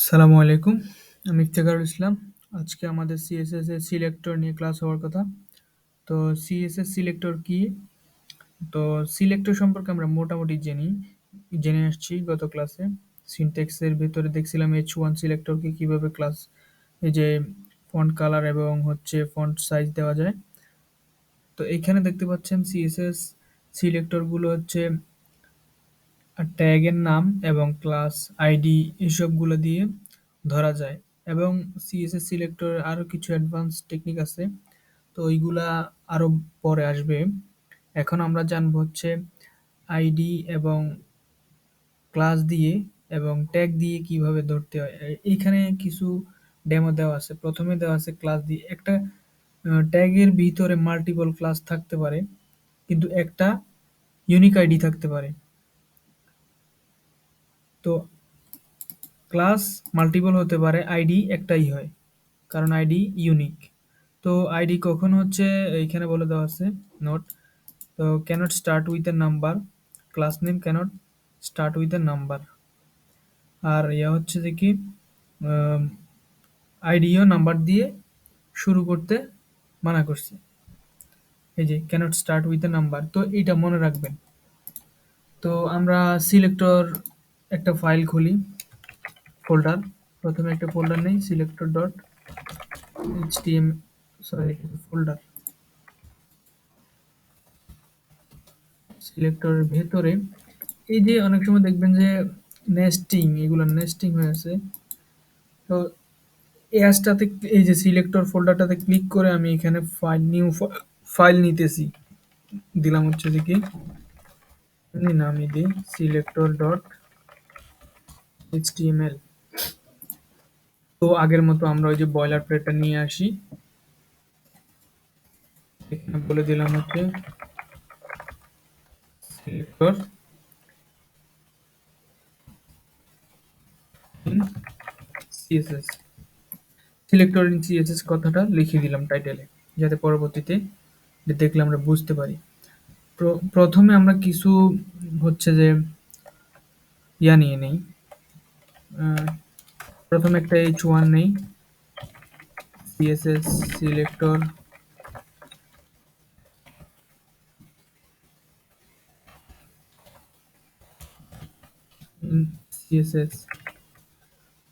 আসসালামু আলাইকুম। আমি ইফতেখারুল ইসলাম। আজকে আমাদের সিএসএস এর সিলেক্টর নিয়ে ক্লাস হওয়ার কথা। তো সিএসএস সিলেক্টর কি? তো সিলেক্টর সম্পর্কে আমরা মোটামুটি জেনে আসছি গত ক্লাসে। সিনট্যাক্সের ভেতরে দেখছিলাম H1 সিলেক্টরকে কিভাবে এই যে ফন্ট কালার এবং ফন্ট সাইজ দেওয়া যায়। তো এইখানে দেখতে পাচ্ছেন সিএসএস সিলেক্টর গুলো ট্যাগের নাম এবং ক্লাস আইডি এসবগুলো দিয়ে ধরা যায় এবং সিএসএস সিলেক্টর আরো কিছু অ্যাডভান্স টেকনিক আছে, তো ওইগুলা আরো পরে আসবে। এখন আমরা জানবো আইডি এবং ক্লাস দিয়ে এবং ট্যাগ দিয়ে কিভাবে ধরতে হয়। এইখানে কিছু ডেমো দেওয়া আছে। প্রথমে দেওয়া আছে ক্লাস দিয়ে একটা ট্যাগের ভিতরে মাল্টিপল ক্লাস থাকতে পারে, কিন্তু একটা ইউনিক আইডি থাকতে পারে। তো ক্লাস মাল্টিপল হতে পারে, আইডি একটাই হয়, কারণ আইডি ইউনিক। তো আইডি কখন এইখানে বলে দেওয়া আছে নোট। তো cannot start with a number, class name cannot start with a number. আর ইয়া হচ্ছে যে কি আইডিও নাম্বার দিয়ে শুরু করতে মানা করছে। এই যে cannot start with a number, তো এইটা মনে রাখবেন। তো আমরা সিলেক্টর একটা ফাইল খুলি, ফোল্ডার। প্রথমে একটা ফোল্ডার নেই, selector dot HTM, sorry, folder. সিলেক্টরের ভেতরে এই যে অনেক সময় দেখবেন যে নেস্টিং, এগুলো নেস্টিং হয়ে আছে। তো এসটাতে, এই যে সিলেক্টর ফোল্ডারটাতে ক্লিক করে আমি এখানে নিউ ফাইল নিতেছি। দিলাম যে কি নামই দিই সিলেক্টর ডট এইচটিএমএল। তো আগের মতো আমরা ওই যে বয়লার প্লেটটা নিয়ে আসি, এখানে বলে দিলাম selector in CSS. Selector in CSS কথাটা লিখে দিলাম টাইটেলে, যাতে পরবর্তীতে দেখলে আমরা বুঝতে পারি। প্রথমে আমরা কিছু যে নিয়ে নেই। আহ, প্রথমে একটা H1 নেই, CSS সিলেক্টর CSS।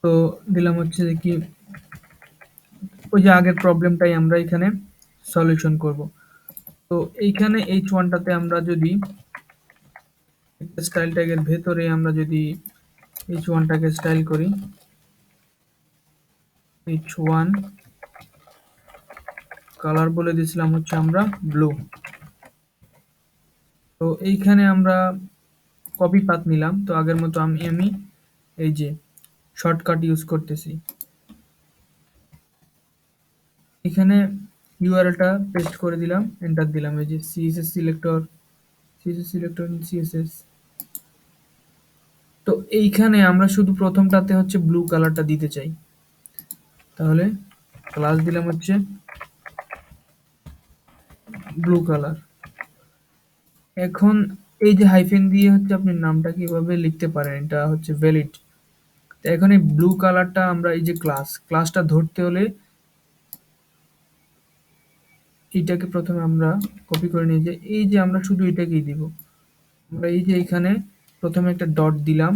তো দিলাম যে কি ওই যে আগের প্রবলেমটাই আমরা এখানে সলিউশন করব। তো এইখানে H1টাতে আমরা যদি স্টাইল ট্যাগের ভেতরে আমরা যদি H1টাকে স্টাইল করি, H1 কালার বলে দিয়েছিলাম আমরা ব্লু। তো এইখানে আমরা কপি পাথ নিলাম। তো আগের মতো আমি এই যে শর্টকাট ইউজ করতেছি, এখানে ইউআরএলটা পেস্ট করে দিলাম, এন্টার দিলাম। এই যে সিএসএস সিলেক্টর সিএসএস। তো এইখানে আমরা শুধু প্রথমটাতে ব্লু কালারটা দিতে চাই, তাহলে ক্লাস দিলাম ব্লু কালার। এখন এই যে হাইফেন দিয়ে আপনি নামটা কিভাবে লিখতে পারেন, এটা ভ্যালিড। তো এখন এই ব্লু কালারটা আমরা এই যে ক্লাসটা ধরতে হলে এইটাকে প্রথমে আমরা কপি করে নিয়ে যাই। এই যে আমরা শুধু এটাকেই দিব। আমরা এই যে এখানে প্রথমে একটা ডট দিলাম,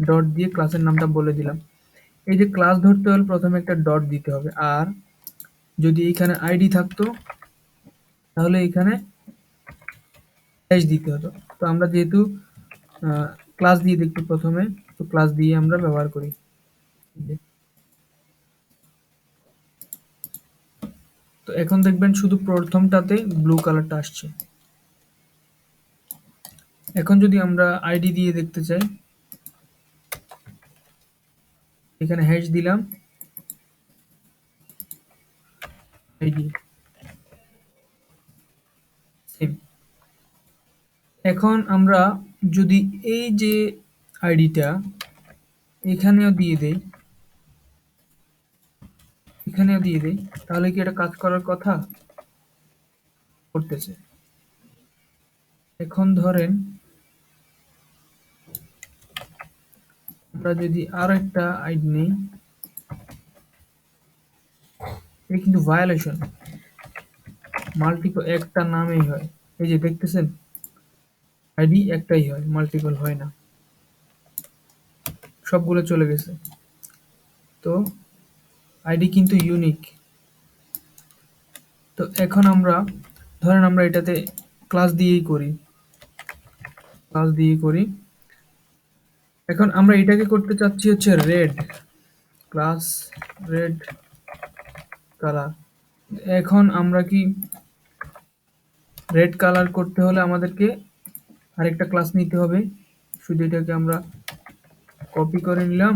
ডট দিয়ে ক্লাসের নামটা বলে দিলাম। এই যে ক্লাস ধরতে হলে প্রথমে একটা ডট দিতে হবে, আর যদি এখানে আইডি থাকতো তাহলে এখানে হ্যাশ দিতে হতো। তো আমরা যেহেতু ক্লাস দিয়ে দেখি প্রথমে, তো ক্লাস দিয়ে আমরা ব্যবহার করি। তো এখন দেখবেন শুধু প্রথমটাতে ব্লু কালারটা আসছে। এখন যদি আমরা আইডি দিয়ে দেখতে চাই, এখানে হ্যাশ দিলাম, আইডি সেম। এখন আমরা যদি এই যে আইডিটা এখানেও দিয়ে দেই, তাহলে কি এটা কাজ করার কথা? করতেছে। এখন ধরেন আমরা আমরা যদি আরো একটা আইডি নেই, এটা কিন্তু ভায়োলেশন। মাল্টিপল একটা নামেই হয়, এই যে দেখতেছেন আইডি একটাই হয়, মাল্টিপল হয় না, সবগুলো চলে গেছে। তো আইডি কিন্তু ইউনিক। তো এখন আমরা ধরেন আমরা এটাতে ক্লাস দিয়েই করি, ক্লাস দিয়ে করি। এখন আমরা এটাকে করতে চাচ্ছি হচ্ছে রেড, ক্লাস রেড কালার। এখন আমরা কি রেড কালার করতে হলে আমাদেরকে আরেকটা ক্লাস নিতে হবে। শুধু এটাকে আমরা কপি করে নিলাম,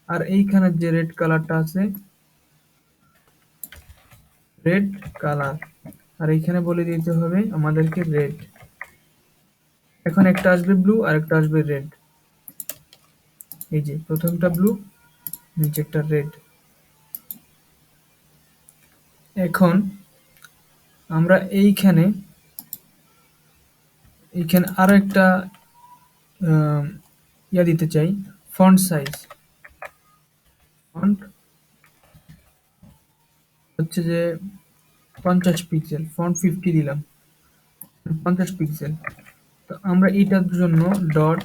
আর এইখানে যে রেড কালারটা আছে রেড কালার, আর এইখানে বলে দিতে হবে আমাদেরকে রেড। এখন একটা আসবে ব্লু আর একটা আসবে রেড, এই যে প্রথমটা ব্লু, নিচেরটা রেড। এখন আমরা এইখানে এইখানে আরো একটা ইয়া দিতে চাই, ফন্ট সাইজ। ফন্ট হচ্ছে যে 50 পিক্সেল, ফন্ট 50 দিলাম, 50 পিক্সেল। তো আমরা এটার জন্য ডট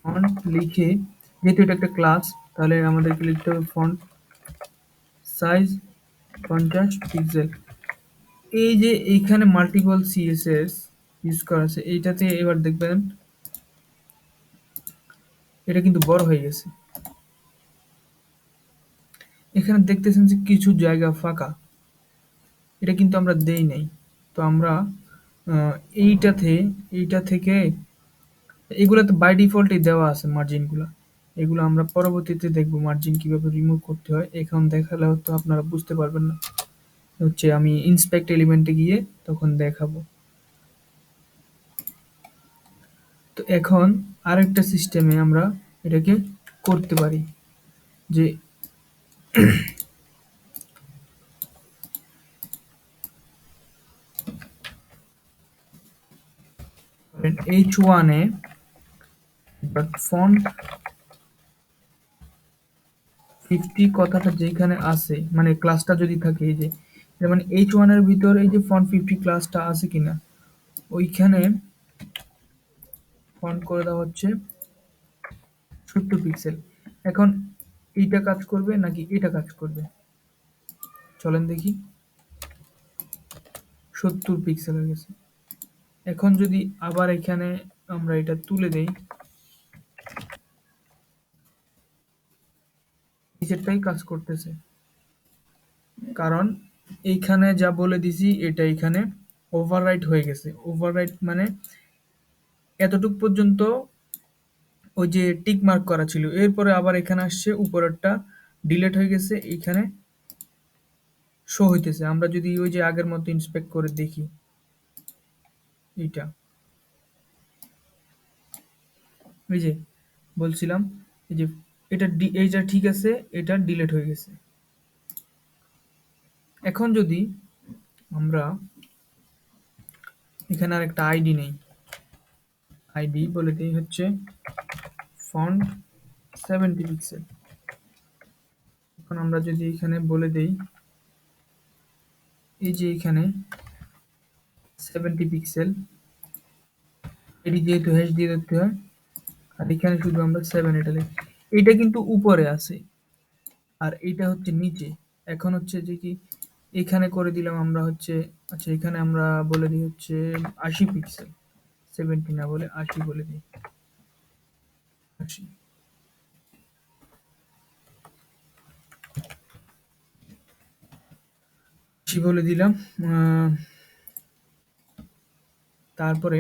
ফন্ট লিখে, যেহেতু এটা একটা ক্লাস, তাহলে আমাদেরকে লিখতে হবে ফন্ট সাইজ 50 পিক্সেল। এই যে এইখানে মাল্টিপল সিএসএস ইউজ করা আছে, এইটাতে এবার দেখবেন এটা কিন্তু বড় হয়ে গেছে। এখানে দেখতেছেন যে কিছু জায়গা ফাঁকা, এটা কিন্তু আমরা দেই নাই। তো আমরা আহ, এইটাতে এইটা থেকে এগুলো তো বাই ডিফল্টই দেওয়া আছে মার্জিন গুলা, এগুলো আমরা পরবর্তীতে দেখবো মার্জিন কিভাবে রিমুভ করতে হয়। এখন দেখালে হয়তো আপনারা বুঝতে পারবেন না, হচ্ছে আমি ইন্সপেক্ট এলিমেন্টে গিয়ে তখন দেখাবো। তো এখন আরেকটা সিস্টেমে আমরা এটাকে করতে পারি, যে h1 এ ফন্ট 50 কথাটা যেখানে আছে, মানে ক্লাসটা যদি থাকে, এই যে যেমন h1 এর ভিতর এই যে ফন্ট 50 ক্লাসটা আছে কিনা, ওইখানে ফন্ট করে দেওয়া হচ্ছে 70 পিক্সেল। এখন এইটা কাজ করবে নাকি এটা কাজ করবে, চলেন দেখি। 70 পিক্সেল হয়ে গেছে। এখন যদি আবার এখানে আমরা এটা তুলে দেই, নিচেরটাই কাজ করতেছে, কারণ এইখানে যা বলে দিছি এটা এখানে ওভাররাইট হয়ে গেছে। ওভাররাইট মানে এতটুক পর্যন্ত ওই যে টিক মার্ক করা ছিল, এরপরে আবার এখানে আসছে উপরেরটা ডিলেট হয়ে গেছে, এইখানে শো হইতেছে। আমরা যদি ওই যে আগের মতো ইন্সপেক্ট করে দেখি, এইটা এই যে বলছিলাম, এই যে এটা এইটা ঠিক আছে, এটা ডিলেট হয়ে গেছে। এখন যদি আমরা এখানে আর একটা আইডি নেই, আইডি বলে দিই হচ্ছে ফন্ট 70 পিক্সেল। এখন আমরা যদি এখানে বলে দেই, এই যে এখানে 70 পিক্সেল, এটি যেহেতু হ্যাশ দিয়ে দিতে হয়, আর এখানে শুধু আমরা 7 এটা লিখি। এটা কিন্তু উপরে আছে আর এটা হচ্ছে নিচে। এখন হচ্ছে যে কি এখানে করে দিলাম আমরা হচ্ছে, আচ্ছা এখানে আমরা বলে দিই হচ্ছে 80 পিক্সেল, 70 না বলে 80 বলে দিই, 80 80 বলে দিলাম। আহ, তারপরে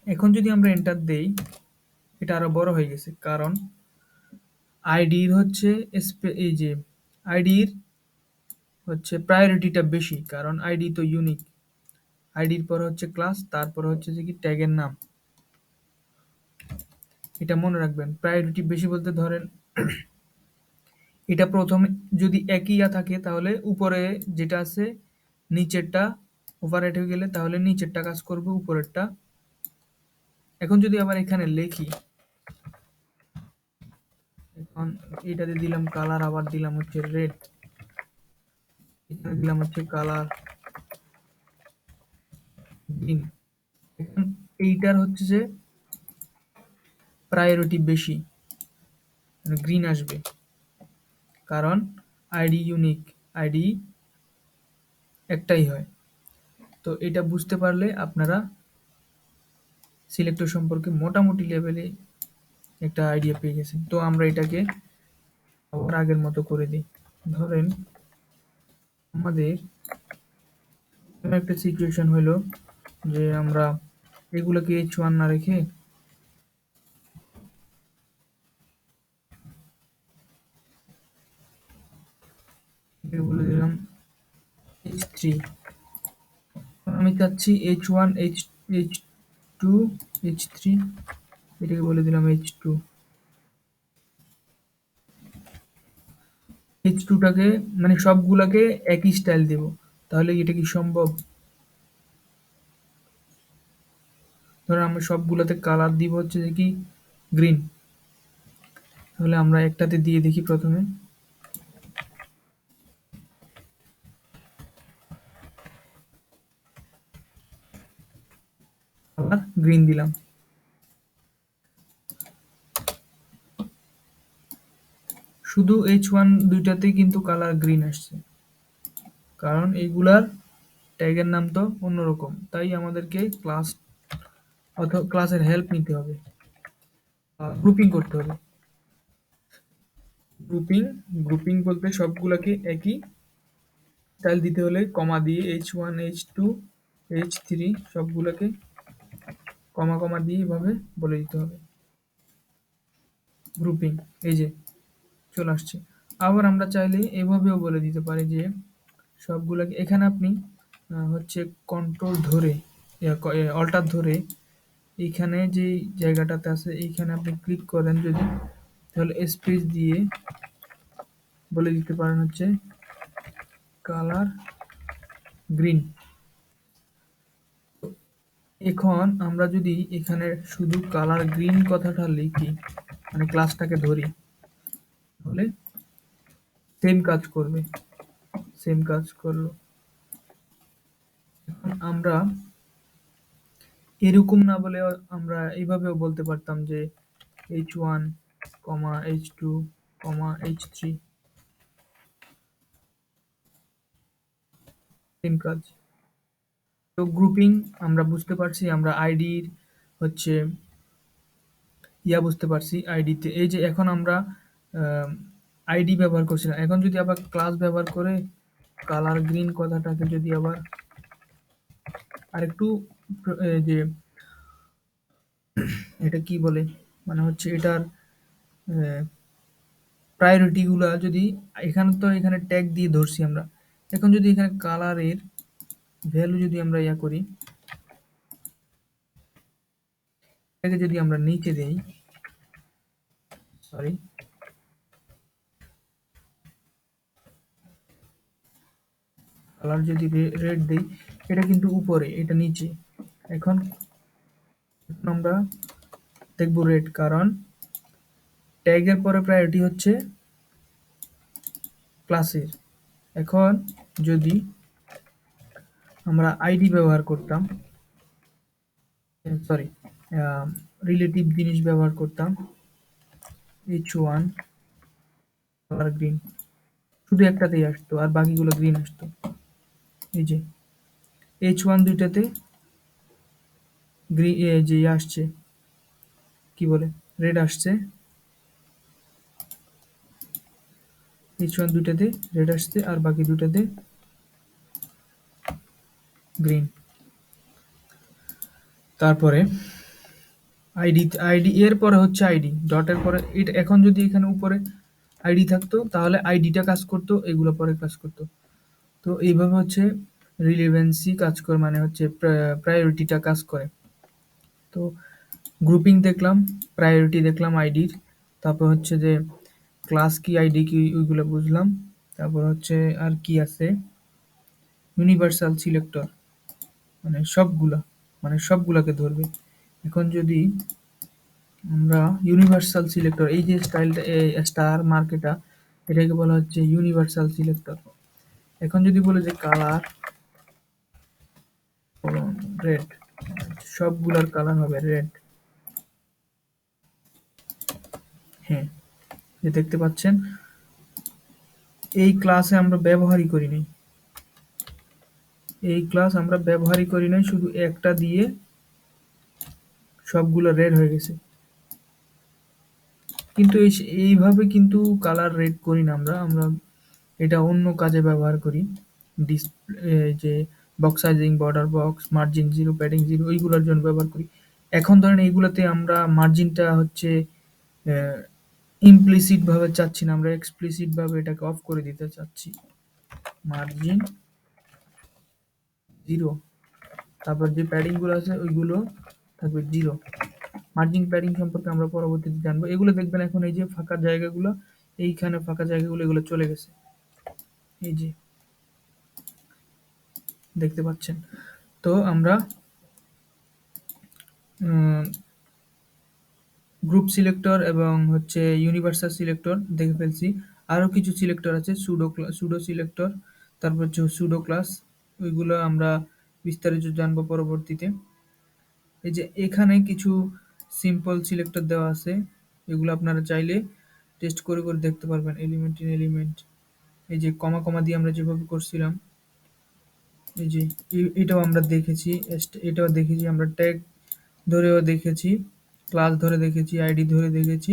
এখন যদি আমরা এন্টার দেই, এটা আরো বড় হয়ে গেছে, কারণ আইডির হচ্ছে এই যে আইডির হচ্ছে প্রায়োরিটিটা বেশি, কারণ আইডি তো ইউনিক। আইডির পর হচ্ছে ক্লাস, তারপর হচ্ছে যে কি ট্যাগের নাম। এটা মনে রাখবেন, প্রায়োরিটি বেশি বলতে ধরেন এটা প্রথমে যদি একই ইয়া থাকে তাহলে উপরে যেটা আছে নিচেরটা ওভাররাইট হয়ে গেলে তাহলে নিচেরটা কাজ করবে, উপরেরটা। এখন যদি আবার এখানে লিখি এখন এটাতে দিলাম কালার, আবার দিলাম হচ্ছে রেড, এখানে দিলাম হচ্ছে কালার গ্রিন। এখন এইটার হচ্ছে যে প্রায়োরিটি বেশি, মানে গ্রিন আসবে, কারণ আইডি ইউনিক, আইডি একটাই হয়। তো এটা বুঝতে পারলে আপনারা সিলেক্টর সম্পর্কে মোটামুটি লেভেলে একটা আইডিয়া পেয়ে গেছেন। তো আমরা এটাকে আবার আগের মতো করে দিই। ধরেন আমাদের এমন একটা সিচুয়েশন হলো যে আমরা এগুলোকে H1 না রেখে এগুলো দিলাম H3। আমি চাচ্ছি H1, H2, H3, এটাকে বলে দিলাম H2। H2টাকে মানে সবগুলাকে একই স্টাইল দেব, তাহলে এটা কি সম্ভব? ধরো আমরা সবগুলাতে কালার দিব হচ্ছে যে কি গ্রিন, তাহলে আমরা একটাতে দিয়ে দেখি প্রথমে কালার গ্রিন দিলাম, শুধু H1 দুইটাতেই কিন্তু কালার গ্রিন আসছে, কারণ এইগুলার ট্যাগের নাম তো অন্যরকম, তাই আমাদেরকে ক্লাস অথবা ক্লাসের হেল্প নিতে হবে, গ্রুপিং করতে হবে। গ্রুপিং গ্রুপিং বলতে সবগুলাকে একই স্টাইল দিতে হলে কমা দিয়ে H1, H2, H3 সবগুলোকে কমা কমা দিয়ে এভাবে বলে দিতে হবে গ্রুপিং। এই যে চলে আসছে। আবার আমরা চাইলে এভাবেও বলে দিতে পারি যে সবগুলোকে এখানে আপনি হচ্ছে কন্ট্রোল ধরে অল্টার ধরে এইখানে যে জায়গাটাতে আছে এইখানে আপনি ক্লিক করেন যদি, তাহলে স্পেস দিয়ে বলে দিতে পারেন হচ্ছে কালার গ্রিন। এখন আমরা যদি এখানে শুধু কালার গ্রিন কথাটা লিখি, মানে ক্লাসটাকে ধরি, তাহলে সেম কাজ করবে, সেম কাজ করলো। এখন আমরা এরকম না বলে আমরা এইভাবেও বলতে পারতাম যে H1, H2, H3 সেম কাজ। তো গ্রুপিং আমরা বুঝতে পারছি, আমরা আইডির হচ্ছে বুঝতে পারছি আইডিতে। এই যে এখন আমরা আইডি ব্যবহার করছি না, এখন যদি আবার ক্লাস ব্যবহার করে কালার গ্রিন কথাটাকে যদি আবার আরেকটু যে এটা কি বলে, মানে হচ্ছে এটার প্রায়োরিটি গুলা যদি এখানে, তো এখানে ট্যাগ দিয়ে ধরছি আমরা, এখন যদি এখানে কালারের ভ্যালু যদি আমরা করি, এটাকে যদি আমরা নিচে দেই, সরি কালার যদি রেড দেই, এটা কিন্তু উপরে, এটা নিচে। এখন আমরা দেখবো রেড, কারণ ট্যাগের পরে প্রায়োরিটি হচ্ছে ক্লাসের। এখন যদি আমরা আইডি ব্যবহার করতাম, সরি রিলেটিভ জিনিস ব্যবহার করতাম, H1 কালার গ্রিন, শুধু একটাতেই আসতো আর বাকিগুলো গ্রিন আসতো। এই যে H1 দুইটাতে গ্রিন, যে আসছে কি বলে রেড আসছে, H1 দুইটাতে রেড আসছে আর বাকি দুটাতে গ্রিন। তারপরে আইডি, আইডি এর পরে হচ্ছে আইডি, ডটের পরে এটা। এখন যদি এখানে উপরে আইডি থাকতো তাহলে আইডিটা কাজ করতো, এগুলো পরে কাজ করতো। তো এইভাবে হচ্ছে রিলেভেন্সি কাজ করে, মানে হচ্ছে প্রায়োরিটিটা কাজ করে। তো গ্রুপিং দেখলাম, প্রায়োরিটি দেখলাম আইডির, তারপর হচ্ছে যে ক্লাস কি আইডি কি ওইগুলো বুঝলাম, তারপর হচ্ছে আর কি আছে ইউনিভার্সাল সিলেক্টর, মানে সবগুলা, মানে সবগুলাকে ধরবে। এখন যদি আমরা ইউনিভার্সাল সিলেক্টর, এই যে স্টাইলটা, এই স্টার মার্কেটা, এটাকে বলা হচ্ছে ইউনিভার্সাল সিলেক্টর। এখন যদি বলে যে কালার রেড, সবগুলার কালার হবে রেড। হ্যাঁ, যে দেখতে পাচ্ছেন, এই ক্লাসে আমরা ব্যবহারই করি নাই, এই ক্লাস আমরা ব্যবহারই করি নাই, শুধু একটা দিয়ে সবগুলো রেড হয়ে গেছে। কিন্তু এইভাবে কিন্তু কালার রেড করি না আমরা, আমরা এটা অন্য কাজে ব্যবহার করি। ডিসপ্লে, যে box sizing, border box, margin zero, padding zero, ওইগুলোর জন্য ব্যবহার করি। এখন ধরেন এইগুলোতে আমরা মার্জিনটা হচ্ছে ইমপ্লিসিট ভাবে চাচ্ছি না, আমরা এক্সপ্লিসিট ভাবে এটাকে অফ করে দিতে চাচ্ছি। মার্জিন জিরো, তারপর যে প্যাডিং গুলো আছে ওইগুলো থাকবে জিরো। মার্জিন প্যাডিং সম্পর্কে আমরা পরবর্তীতে জানবো। এগুলো দেখবেন এখন এই যে ফাঁকা জায়গাগুলো, এইখানে ফাঁকা জায়গাগুলো এগুলো চলে গেছে, এই যে দেখতে পাচ্ছেন। তো আমরা গ্রুপ সিলেক্টর এবং হচ্ছে ইউনিভার্সাল সিলেক্টর দেখে ফেলছি। আরো কিছু সিলেক্টর আছে, সুডো সিলেক্টর, তারপর হচ্ছে সুডো ক্লাস, ওইগুলো আমরা বিস্তারিত জানবো পরবর্তীতে। এই যে এখানে কিছু সিম্পল সিলেক্টর দেওয়া আছে, এগুলো আপনারা চাইলে টেস্ট করে করে দেখতে পারবেন। এলিমেন্ট ইন এলিমেন্ট, এই যে কমা কমা দিয়ে আমরা যেভাবে করছিলাম, এই যে এটাও আমরা দেখেছি, এটাও দেখেছি, আমরা ট্যাগ ধরেও দেখেছি, ক্লাস ধরে দেখেছি, আইডি ধরে দেখেছি।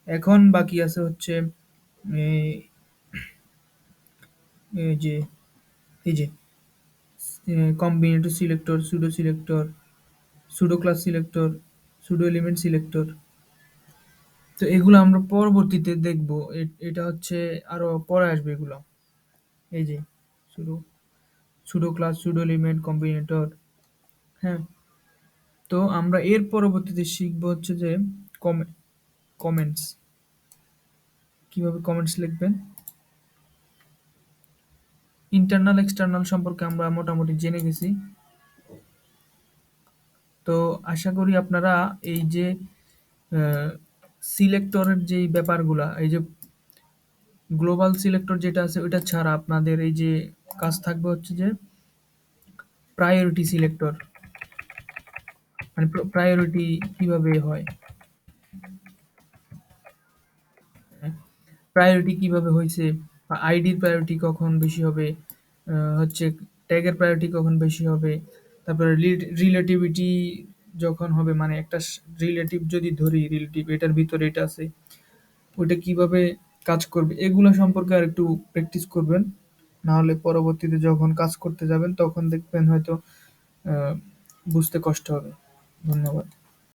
এখন বাকি আছে হচ্ছে এই এই যে এই যে combinator selector, pseudo selector, pseudo class selector, pseudo element selector. তো এগুলো আমরা পরবর্তীতে দেখব, এটা হচ্ছে আরো পরে আসবে এগুলো। এই যে pseudo pseudo class, pseudo element, combinator. হ্যাঁ, তো আমরা এর পরবর্তীতে শিখব হচ্ছে যে কমেন্টস, কিভাবে কমেন্টস লিখবেন। ইন্টারনাল এক্সটার্নাল সম্পর্কে আমরা মোটামুটি জেনে গেছি। তো আশা করি আপনারা এই যে সিলেক্টরের যেই ব্যাপারগুলা, এই যে গ্লোবাল সিলেক্টর যেটা আছে ওইটা ছাড়া আপনাদের এই যে কাজ থাকবে হচ্ছে যে প্রায়োরিটি সিলেক্টর, মানে প্রায়োরিটি কিভাবে হয়, প্রায়োরিটি কিভাবে হয়েছে, আইডির প্রায়োরিটি কখন বেশি হবে, হচ্ছে ট্যাগের প্রায়োরিটি কখন বেশি হবে, তারপরে রিলেটিভিটি যখন হবে, মানে একটা রিলেটিভ যদি ধরি, রিলেটিভ এটার ভিতরে এটা আছে, ওইটা কিভাবে কাজ করবে, এগুলো সম্পর্কে আর একটু প্র্যাকটিস করবেন। না হলে পরবর্তীতে যখন কাজ করতে যাবেন তখন দেখবেন হয়তো বুঝতে কষ্ট হবে। ধন্যবাদ।